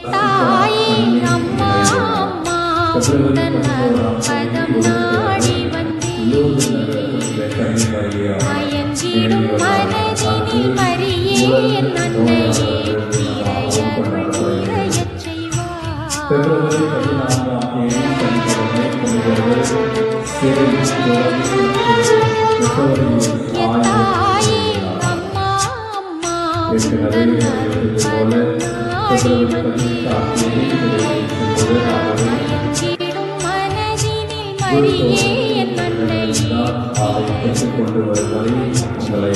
தாயே அம்மா அம்மா உந்தன் பதம் நாடி வந்தேன் மயங்கிடும் மனதினில் மரியே என் அன்னையே நிறையருள் நிறையச் செய்வாய் தாயே அம்மா அம்மா உந்தன் பதம் நாடி வந்தேன் மனதினில் மரியே என் அன்னையே கொண்டு வருவதை உங்களை